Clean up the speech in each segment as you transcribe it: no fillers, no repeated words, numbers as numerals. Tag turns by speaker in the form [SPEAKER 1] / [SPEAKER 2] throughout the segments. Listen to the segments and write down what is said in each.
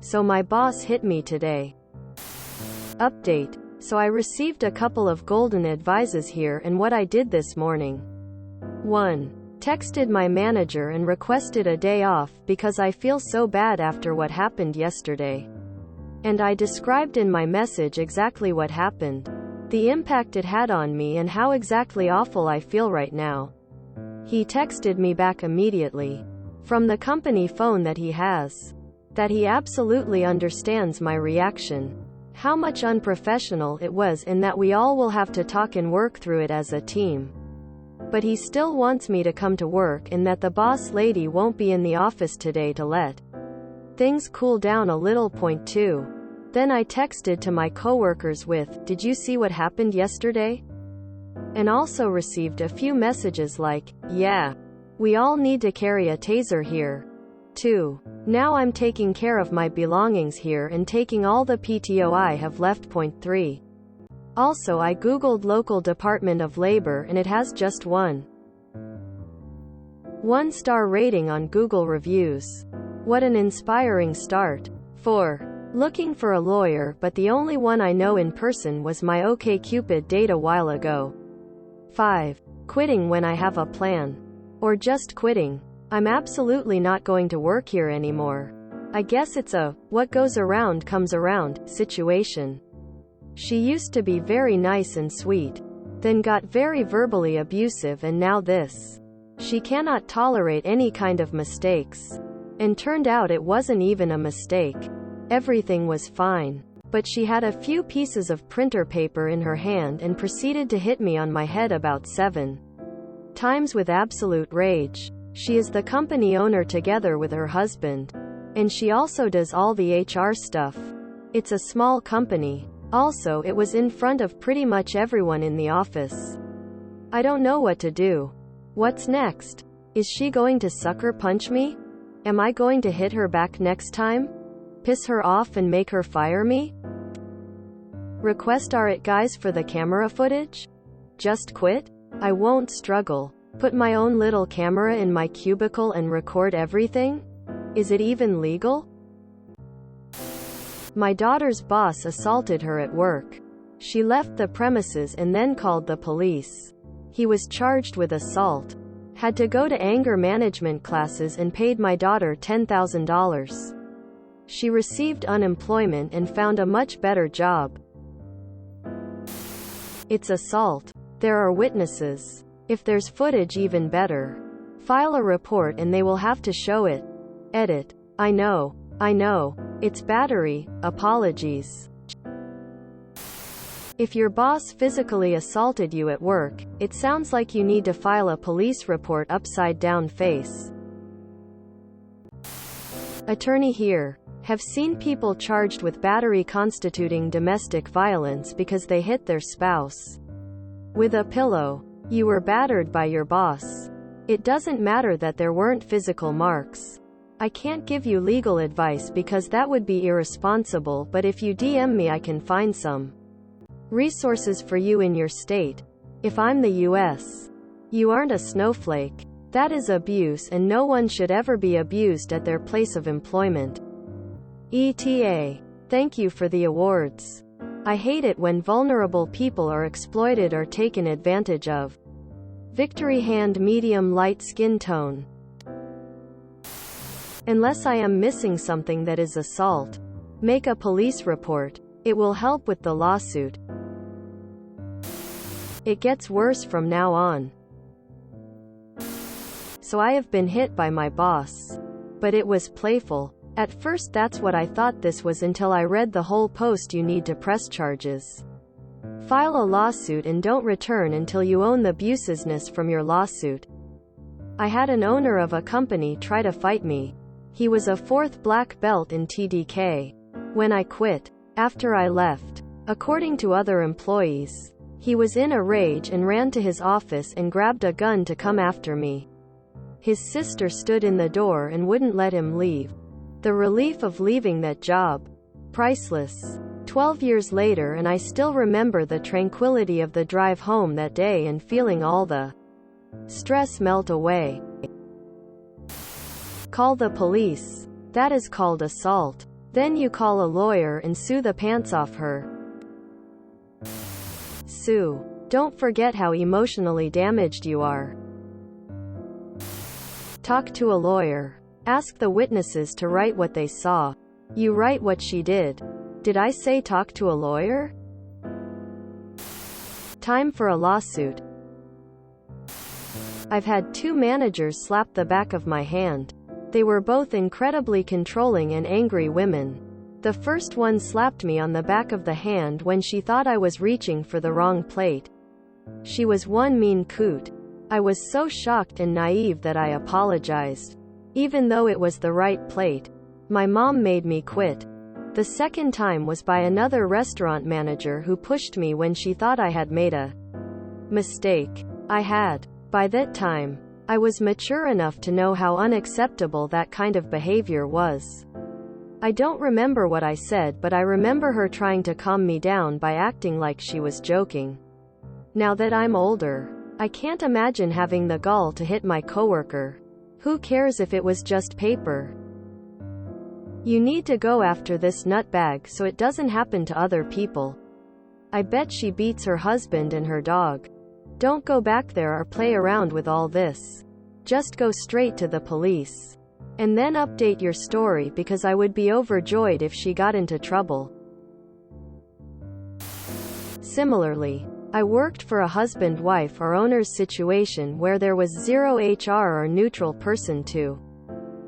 [SPEAKER 1] So my boss hit me today. Update. So I received a couple of golden advices here and what I did this morning. 1. Texted my manager and requested a day off because I feel so bad after what happened yesterday. And I described in my message exactly what happened, the impact it had on me and how exactly awful I feel right now. He texted me back immediately, from the company phone that he has, that he absolutely understands my reaction, how much unprofessional it was and that we all will have to talk and work through it as a team. But he still wants me to come to work and that the boss lady won't be in the office today to let things cool down a little. Point 2. Then I texted to my coworkers with, "Did you see what happened yesterday?" And also received a few messages like, "Yeah, we all need to carry a taser here." 2. Now I'm taking care of my belongings here and taking all the PTO I have left. Point 3. Also I googled local Department of Labor and it has just 1-star rating on Google reviews. What an inspiring start. 4. Looking for a lawyer, but the only one I know in person was my OkCupid date a while ago. 5. Quitting when I have a plan. Or just quitting. I'm absolutely not going to work here anymore. I guess it's a what goes around comes around situation. She used to be very nice and sweet, then got very verbally abusive and now this. She cannot tolerate any kind of mistakes. And turned out it wasn't even a mistake. Everything was fine. But she had a few pieces of printer paper in her hand and proceeded to hit me on my head about 7 times with absolute rage. She is the company owner together with her husband. And she also does all the HR stuff. It's a small company. Also, it was in front of pretty much everyone in the office. I don't know what to do. What's next? Is she going to sucker punch me? Am I going to hit her back next time? Piss her off and make her fire me? Request it guys for the camera footage? Just quit? I won't struggle. Put my own little camera in my cubicle and record everything? Is it even legal? My daughter's boss assaulted her at work. She left the premises and then called the police. He was charged with assault. Had to go to anger management classes and paid my daughter $10,000. She received unemployment and found a much better job. It's assault. There are witnesses. If there's footage, even better. File a report and they will have to show it. Edit. I know. It's battery. Apologies. If your boss physically assaulted you at work, it sounds like you need to file a police report. Upside down face. Attorney here. Have seen people charged with battery constituting domestic violence because they hit their spouse with a pillow. You were battered by your boss. It doesn't matter that there weren't physical marks. I can't give you legal advice because that would be irresponsible, but if you DM me I can find some resources for you in your state. If I'm the US. You aren't a snowflake. That is abuse and no one should ever be abused at their place of employment. ETA. Thank you for the awards. I hate it when vulnerable people are exploited or taken advantage of. Victory hand medium light skin tone. Unless I am missing something that is assault. Make a police report. It will help with the lawsuit. It gets worse from now on. So I have been hit by my boss. But it was playful. At first that's what I thought this was until I read the whole post. You need to press charges. File a lawsuit and don't return until you own the abusiveness from your lawsuit. I had an owner of a company try to fight me. He was a 4th black belt in TDK. When I quit, after I left, according to other employees, he was in a rage and ran to his office and grabbed a gun to come after me. His sister stood in the door and wouldn't let him leave. The relief of leaving that job. Priceless. 12 years later and I still remember the tranquility of the drive home that day and feeling all the stress melt away. Call the police. That is called assault. Then you call a lawyer and sue the pants off her. Sue. Don't forget how emotionally damaged you are. Talk to a lawyer. Ask the witnesses to write what they saw. You write what she did. Did I say talk to a lawyer? Time for a lawsuit. I've had 2 managers slap the back of my hand. They were both incredibly controlling and angry women. The first one slapped me on the back of the hand when she thought I was reaching for the wrong plate. She was one mean coot. I was so shocked and naive that I apologized. Even though it was the right plate. My mom made me quit. The second time was by another restaurant manager who pushed me when she thought I had made a mistake. I had. By that time, I was mature enough to know how unacceptable that kind of behavior was. I don't remember what I said, but I remember her trying to calm me down by acting like she was joking. Now that I'm older, I can't imagine having the gall to hit my coworker. Who cares if it was just paper? You need to go after this nutbag so it doesn't happen to other people. I bet she beats her husband and her dog. Don't go back there or play around with all this. Just go straight to the police. And then update your story, because I would be overjoyed if she got into trouble. Similarly, I worked for a husband-wife or owner's situation where there was zero HR or neutral person to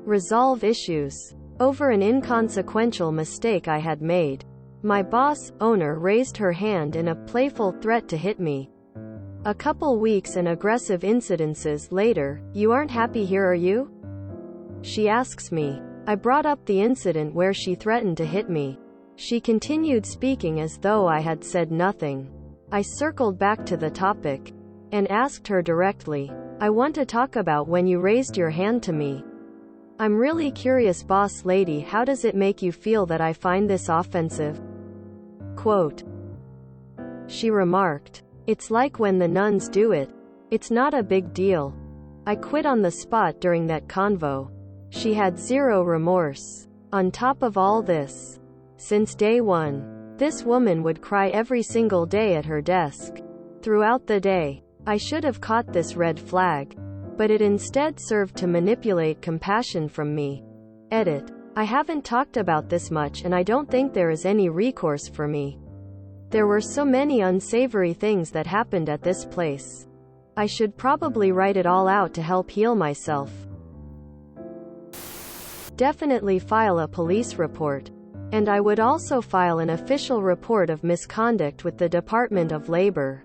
[SPEAKER 1] resolve issues over an inconsequential mistake I had made. My boss, owner, raised her hand in a playful threat to hit me. A couple weeks and aggressive incidences later, "You aren't happy here, are you?" she asks me. I brought up the incident where she threatened to hit me. She continued speaking as though I had said nothing. I circled back to the topic and asked her directly, "I want to talk about when you raised your hand to me. I'm really curious, boss lady, how does it make you feel that I find this offensive?" Quote. She remarked, "It's like when the nuns do it. It's not a big deal." I quit on the spot during that convo. She had zero remorse. On top of all this, since day one, this woman would cry every single day at her desk. Throughout the day, I should have caught this red flag, but it instead served to manipulate compassion from me. Edit. I haven't talked about this much, and I don't think there is any recourse for me. There were so many unsavory things that happened at this place. I should probably write it all out to help heal myself. Definitely file a police report. And I would also file an official report of misconduct with the Department of Labor.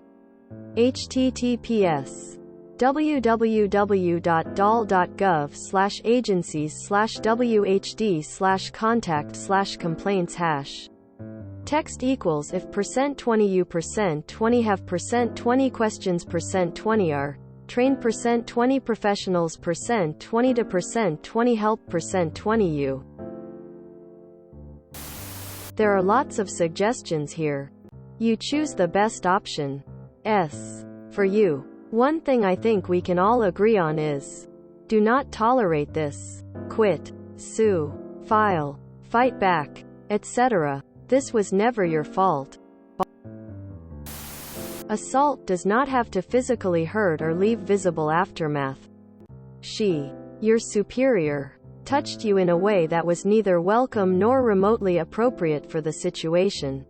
[SPEAKER 1] https www.dol.gov/agencies/whd/contact/complaints#. Text equals if %20 u %20 have %20 questions %20 are trained %20 professionals %20 to %20 help %20 u. There are lots of suggestions here. You choose the best option. S. For you. One thing I think we can all agree on is, do not tolerate this. Quit. Sue. File. Fight back. Etc. This was never your fault. Assault does not have to physically hurt or leave visible aftermath. She, your superior, touched you in a way that was neither welcome nor remotely appropriate for the situation.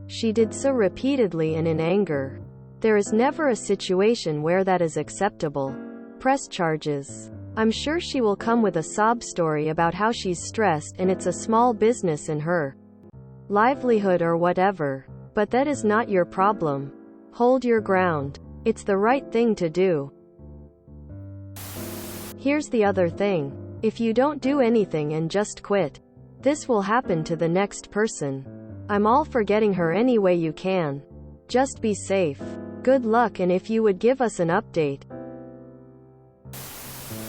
[SPEAKER 1] She did so repeatedly and in anger. There is never a situation where that is acceptable. Press charges. I'm sure she will come with a sob story about how she's stressed and it's a small business and her livelihood or whatever. But that is not your problem. Hold your ground. It's the right thing to do. Here's the other thing. If you don't do anything and just quit, this will happen to the next person. I'm all for getting her any way you can. Just be safe. Good luck, and if you would give us an update.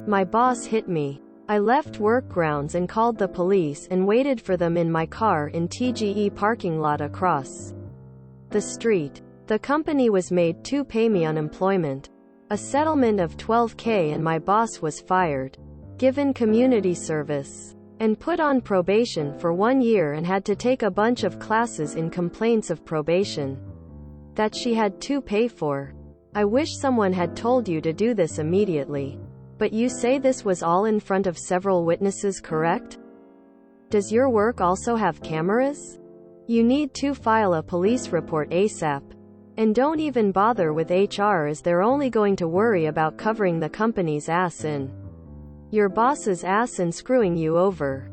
[SPEAKER 1] My boss hit me. I left work grounds and called the police and waited for them in my car in TGE parking lot across the street. The company was made to pay me unemployment, a settlement of $12K, and my boss was fired. Given community service. and put on probation for 1 year and had to take a bunch of classes in complaints of probation that she had to pay for. I wish someone had told you to do this immediately. But you say this was all in front of several witnesses, correct? Does your work also have cameras? You need to file a police report ASAP. And don't even bother with HR, as they're only going to worry about covering the company's ass in your boss's ass and screwing you over.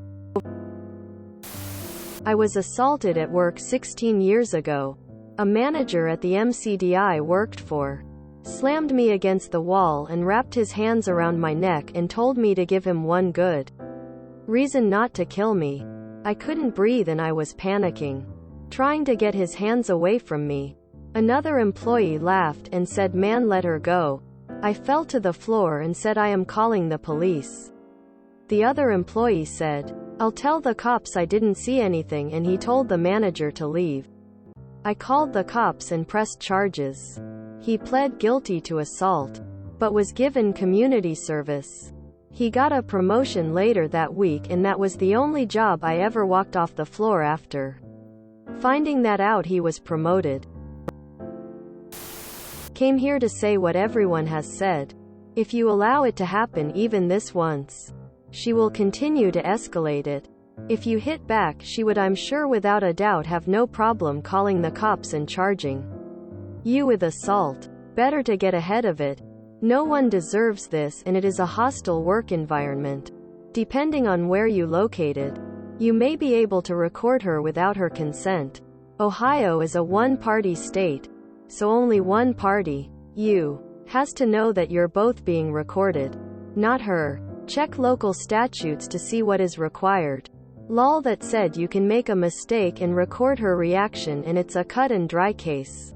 [SPEAKER 1] I was assaulted at work 16 years ago. A manager at the MCD I worked for slammed me against the wall and wrapped his hands around my neck and told me to give him one good reason not to kill me. I couldn't breathe and I was panicking, trying to get his hands away from me. Another employee laughed and said, "Man, let her go." I fell to the floor and said, "I am calling the police." The other employee said, "I'll tell the cops I didn't see anything," and he told the manager to leave. I called the cops and pressed charges. He pled guilty to assault, but was given community service. He got a promotion later that week, and that was the only job I ever walked off the floor after finding that out. He was promoted. Came here to say what everyone has said. If you allow it to happen even this once, she will continue to escalate it. If you hit back, she would, I'm sure without a doubt, have no problem calling the cops and charging you with assault. Better to get ahead of it. No one deserves this, and it is a hostile work environment. Depending on where you located, you may be able to record her without her consent. Ohio is a one-party state, so only one party, you, has to know that you're both being recorded, not her. Check local statutes to see what is required. Lol, that said, you can make a mistake and record her reaction and it's a cut and dry case.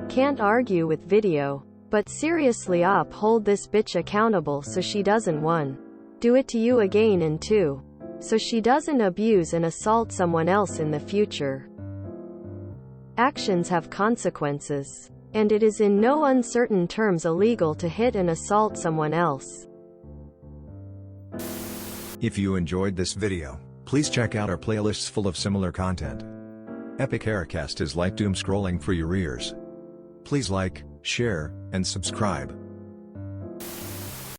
[SPEAKER 1] Can't argue with video. But seriously, op, hold this bitch accountable so she doesn't 1. Do it to you again, and 2. So she doesn't abuse and assault someone else in the future. Actions have consequences, and it is in no uncertain terms illegal to hit and assault someone else.
[SPEAKER 2] If you enjoyed this video, please check out our playlists full of similar content. Epic Aircast is like doom scrolling for your ears. Please like, share, and subscribe.